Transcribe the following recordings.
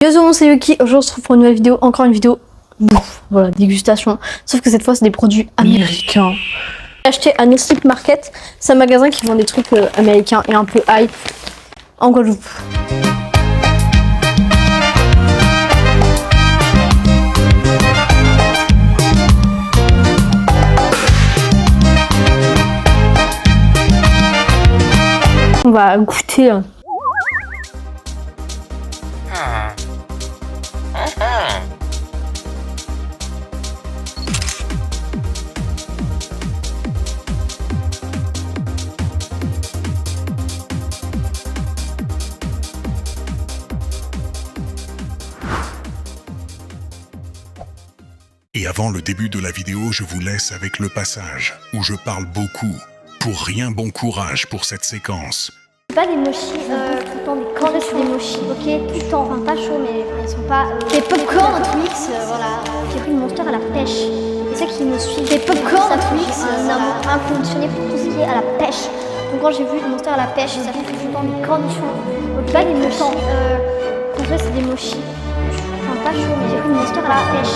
Yo tout le monde, c'est Yuki. Aujourd'hui on se retrouve pour une nouvelle vidéo, encore une vidéo bouffe, voilà, dégustation. Sauf que cette fois c'est des produits américains. J'ai acheté à Nestlé Market, c'est un magasin qui vend des trucs américains et un peu hype en Guadeloupe. On va goûter. Et avant le début de la vidéo, je vous laisse avec le passage, où je parle beaucoup. Pour rien, bon courage pour cette séquence. Pas des mochis, tout le temps des cornes, des mochis, ok, tout le temps, enfin pas chaud, mais ils sont pas. Des popcorn à Twix, voilà. J'ai pris une Monster à la pêche. Et ceux qui me suivent, des popcorn à Twix, un amour inconditionné pour tout ce qui est à la pêche. Donc quand j'ai vu une Monster à la pêche, ça fait tout le temps des cornichons, ok, pas des mochis. En vrai, c'est des mochis. Enfin pas chaud, mais j'ai pris une Monster à la pêche.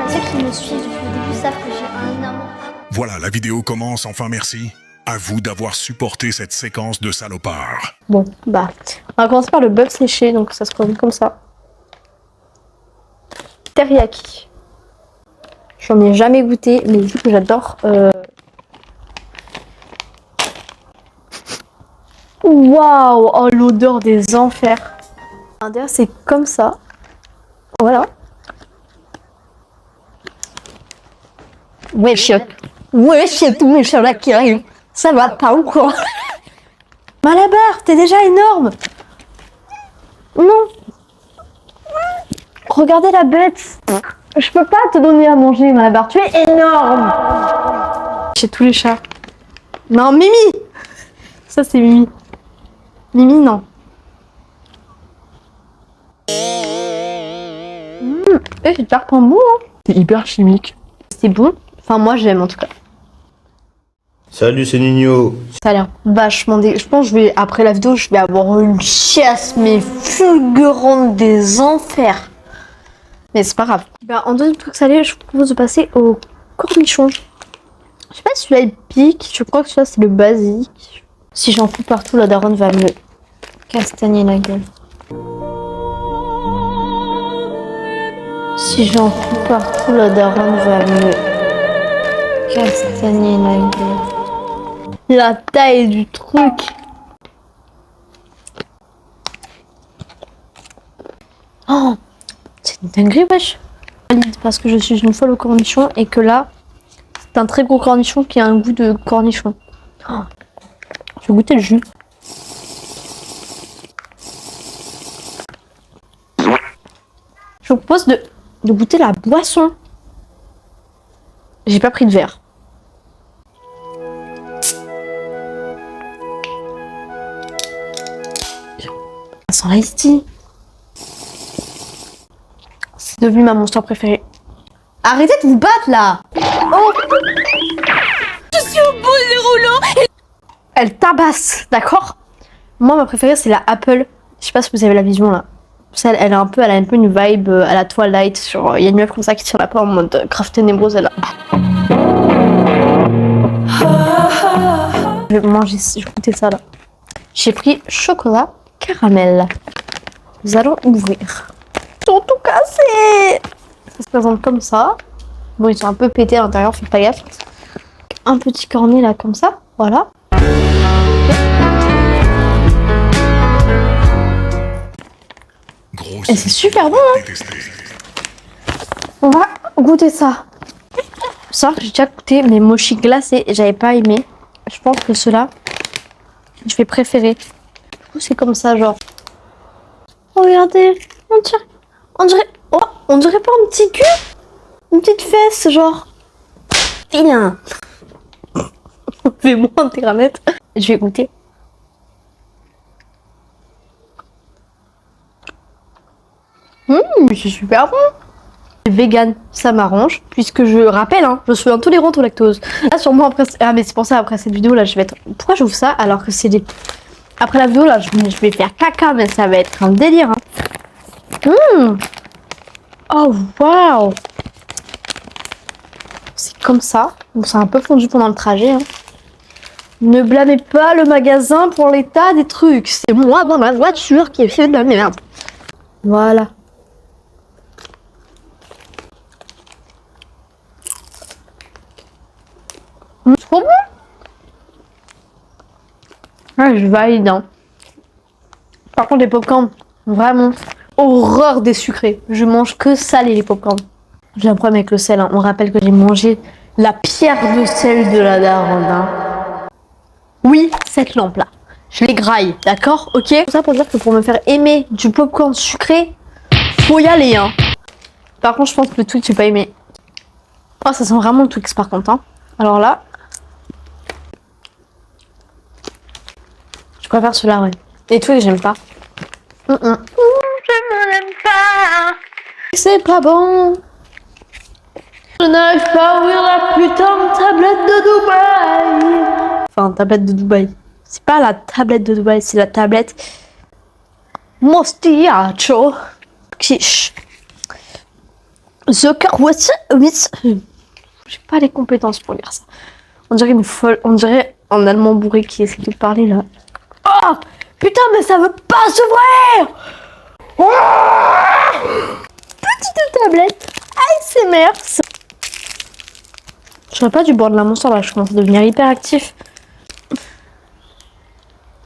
Ceux qui me suivent depuis le début savent que j'ai un amour. Voilà, la vidéo commence, enfin merci. À vous d'avoir supporté cette séquence de salopards. Bon, bah, on va commencer par le bœuf séché, donc ça se présente comme ça. Teriyaki. J'en ai jamais goûté, mais vu que j'adore. Waouh, oh l'odeur des enfers. D'ailleurs, c'est comme ça. Voilà. Ouais, chiotte. Ouais, chiotte, tous mes chiens là qui arrivent. Ça va pas ou quoi? Malabar, t'es déjà énorme. Non. Regardez la bête. Je peux pas te donner à manger, Malabar. Tu es énorme. Chez tous les chats. Non, Mimi. Ça, c'est Mimi. Mimi, non. C'est carrément bon, hein. C'est hyper chimique. C'est bon. Enfin, moi, j'aime en tout cas. Salut, c'est Nino. Ça a l'air vachement dé... Je pense que après la vidéo, je vais avoir une chiasse mais fulgurante des enfers. Mais c'est pas grave. Ben, en deuxième truc salé, je vous propose de passer au cornichon. Je sais pas si celui-là il pique. Je crois que celui-là c'est le basique. Si j'en fous partout, la daronne va me castagner la gueule. Si j'en fous partout, la daronne va me castagner la gueule. La taille du truc. Oh, c'est une dinguerie, wesh. Parce que je suis une folle au cornichon et que là, c'est un très gros cornichon qui a un goût de cornichon. Oh, je vais goûter le jus. Je vous propose de goûter la boisson. J'ai pas pris de verre. Sans l'ice tea. C'est devenu ma Monster préférée. Arrêtez de vous battre là. Oh, je suis au bout du rouleau. Elle tabasse, d'accord. Moi ma préférée c'est la Apple. Je sais pas si vous avez la vision là. Celle, elle a un peu une vibe à la Twilight. Sur, il y a une meuf comme ça qui tire la peau en mode grave ténébreuse. Elle a... Je vais manger, je vais goûter ça là. J'ai pris chocolat caramel. Nous allons ouvrir. Ils sont tout cassés. Ça se présente comme ça. Bon, ils sont un peu pétés à l'intérieur, faites pas gaffe. Un petit cornet là, comme ça. Voilà. Et c'est super bon, hein. On va goûter ça. Ça, j'ai déjà goûté mes mochis glacés et j'avais pas aimé. Je pense que ceux-là, je vais préférer. C'est comme ça, genre. Oh, regardez, on dirait pas un petit cul, une petite fesse, genre. Vilain. Fais-moi un terramètre. Je vais goûter. C'est super bon. Vegan, ça m'arrange, puisque je rappelle, hein, je suis intolérante au lactose. Là, sûrement après. Ah, mais c'est pour ça, après cette vidéo là, je vais être. Pourquoi j'ouvre ça alors que c'est des. Après la vidéo là, je vais faire caca, mais ça va être un délire. Hein. Oh, waouh! C'est comme ça. Bon, c'est un peu fondu pendant le trajet. Hein. Ne blâmez pas le magasin pour l'état des trucs. C'est moi dans la voiture qui ai fait de la merde. Voilà. Trop bon! Ah, je valide. Hein. Par contre, les popcorn, vraiment, horreur des sucrés. Je mange que salé, les popcorn. J'ai un problème avec le sel. Hein. On rappelle que j'ai mangé la pierre de sel de la daronne. Hein. Oui, cette lampe-là. Je les graille, d'accord? Ok? Tout ça pour dire que pour me faire aimer du popcorn sucré, faut y aller. Hein. Par contre, je pense que le Twix, j'ai pas aimé. Oh, ça sent vraiment le Twix, par contre. Hein. Alors là... Je préfère ceux-là, ouais. Et Twix, j'aime pas. Je ne l'aime pas. C'est pas bon. Je n'arrive pas à ouvrir la putain de tablette de Dubaï. Enfin, tablette de Dubaï. C'est pas la tablette de Dubaï, c'est la tablette Mostiacho. Kish. The Carwitz. J'ai pas les compétences pour lire ça. On dirait une folle. On dirait un allemand bourré qui essaie de parler là. Oh putain, mais ça veut pas s'ouvrir. Petite tablette ASMR. Je serais pas du bord de la monster là, je commence à devenir hyper actif.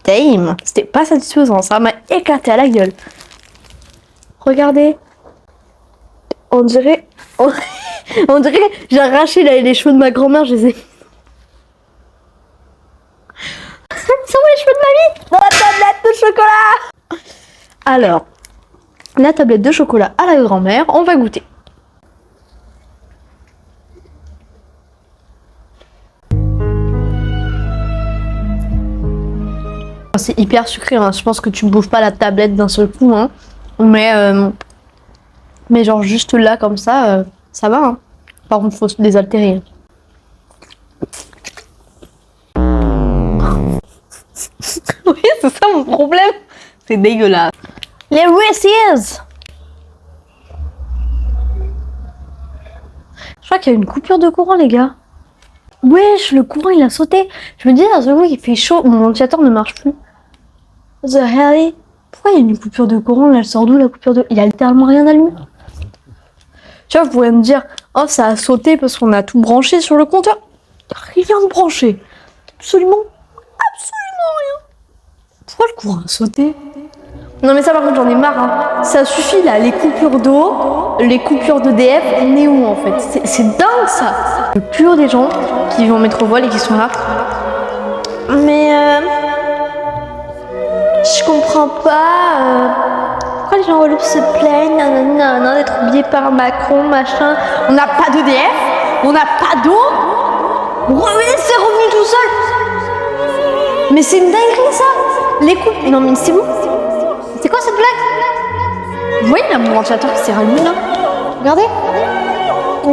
Damn, c'était pas satisfaisant, ça m'a éclaté à la gueule. Regardez. On dirait j'ai arraché les cheveux de ma grand-mère, je les ai... C'est où les cheveux de mamie? Dans la tablette de chocolat. Alors, la tablette de chocolat à la grand-mère, on va goûter. C'est hyper sucré, hein. Je pense que tu bouffes pas la tablette d'un seul coup, hein. Mais genre juste là comme ça va. Hein. Par contre, faut se désaltérer. Oui, c'est ça mon problème. C'est dégueulasse. Les Reese's. Je crois qu'il y a une coupure de courant, les gars. Wesh, le courant il a sauté. Je me dis à ce moment il fait chaud, mon ventilateur ne marche plus. The hell? Pourquoi il y a une coupure de courant là? Elle sort d'où la coupure de... Il y a littéralement rien allumé. Tu vois, vous pourriez me dire, oh ça a sauté parce qu'on a tout branché sur le compteur. Rien de branché. Absolument rien. Pourquoi le courant a sauté? Non mais ça par contre j'en ai marre. Hein. Ça suffit là, les coupures d'eau, les coupures d'EDF, on est où en fait? C'est dingue ça. Le plus haut des gens qui vont en métropole et qui sont là. Mais je comprends pas pourquoi les gens relous se plaignent d'être oubliés par Macron, machin. On n'a pas d'EDF, on n'a pas d'eau. C'est revenu tout seul. Mais c'est une dinguerie ça. Les coupes. Non mais c'est où? C'est quoi cette blague? Vous voyez là mon ventilateur qui s'est rallumé là? Regardez.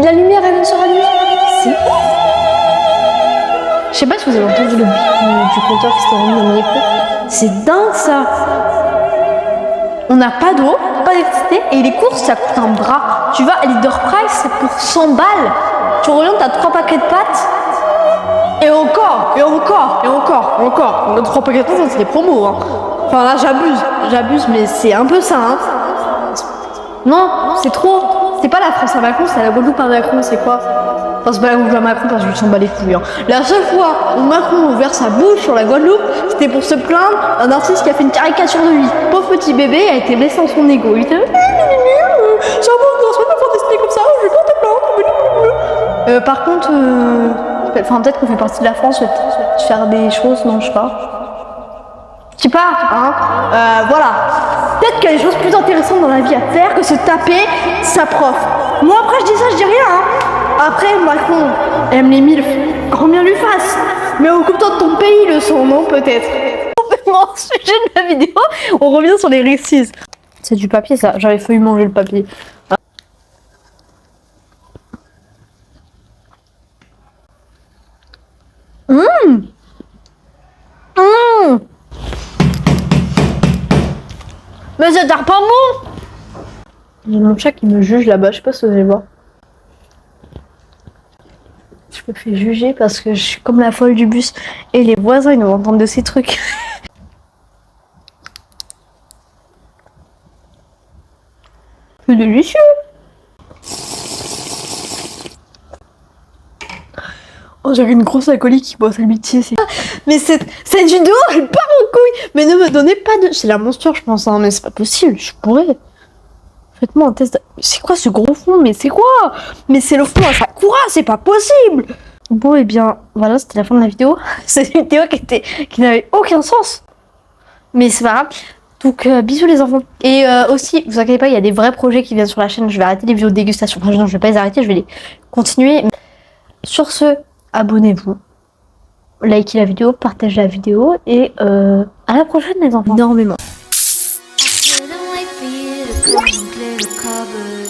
La lumière elle vient de se rallumer. C'est ouf. Je sais pas si vous avez entendu le bip du compteur qui s'est remis dans mon écran. C'est dingue ça. On n'a pas d'eau, pas d'électricité et les courses ça coûte un bras. Tu vas à Leader Price c'est pour 100 balles. Tu reviens t'as 3 paquets de pâtes. Et encore. On a 3 paquets de pâtes, c'est des promos hein. Enfin là j'abuse mais c'est un peu ça hein. Non, c'est trop. C'est pas la France à Macron, c'est la Guadeloupe à Macron, c'est quoi? Enfin c'est pas la Guadeloupe à Macron parce que je s'en bats les couilles hein. La seule fois où Macron a ouvert sa bouche sur la Guadeloupe, c'était pour se plaindre d'un artiste qui a fait une caricature de lui. Pauvre petit bébé a été blessé dans son ego. Il était ça va, pas faire dessiner comme ça, je vais pas te plaindre. Par contre, enfin peut-être qu'on fait partie de la France, faire des choses, non je sais pas. Je sais pas, hein. Voilà. Peut-être qu'il y a des choses plus intéressantes dans la vie à faire que se taper sa prof. Moi après je dis ça, je dis rien, hein. Après Macron aime les milfs, grand bien lui fasse. Mais occupe-toi de ton pays le son, non peut-être. Complètement sujet de la vidéo, on revient sur les récits. C'est du papier ça, j'avais failli manger le papier. Mais c'est pas bon. J'ai mon chat qui me juge là-bas, je sais pas si vous allez voir. Je me fais juger parce que je suis comme la folle du bus et les voisins ils vont entendre de ces trucs. C'est délicieux. Oh, j'ai une grosse alcoolique qui boit sa métier. Mais cette vidéo, elle part en couille. Mais ne me donnez pas de... C'est la monster, je pense, hein, mais c'est pas possible, je pourrais. Faites-moi un test. C'est quoi ce gros fond? Mais c'est quoi? Mais c'est le fond à Sakura, c'est pas possible. Bon, et bien, voilà, c'était la fin de la vidéo. C'est une vidéo qui n'avait aucun sens. Mais c'est pas grave. Donc, bisous les enfants. Et aussi, vous inquiétez pas, il y a des vrais projets qui viennent sur la chaîne. Je vais arrêter les vidéos de dégustation. Enfin, non, je vais pas les arrêter, je vais les continuer. Sur ce, abonnez-vous. Likez la vidéo, partagez la vidéo. Et à la prochaine les enfants. Énormément. Couldn't wait for you to come and clear the cupboard.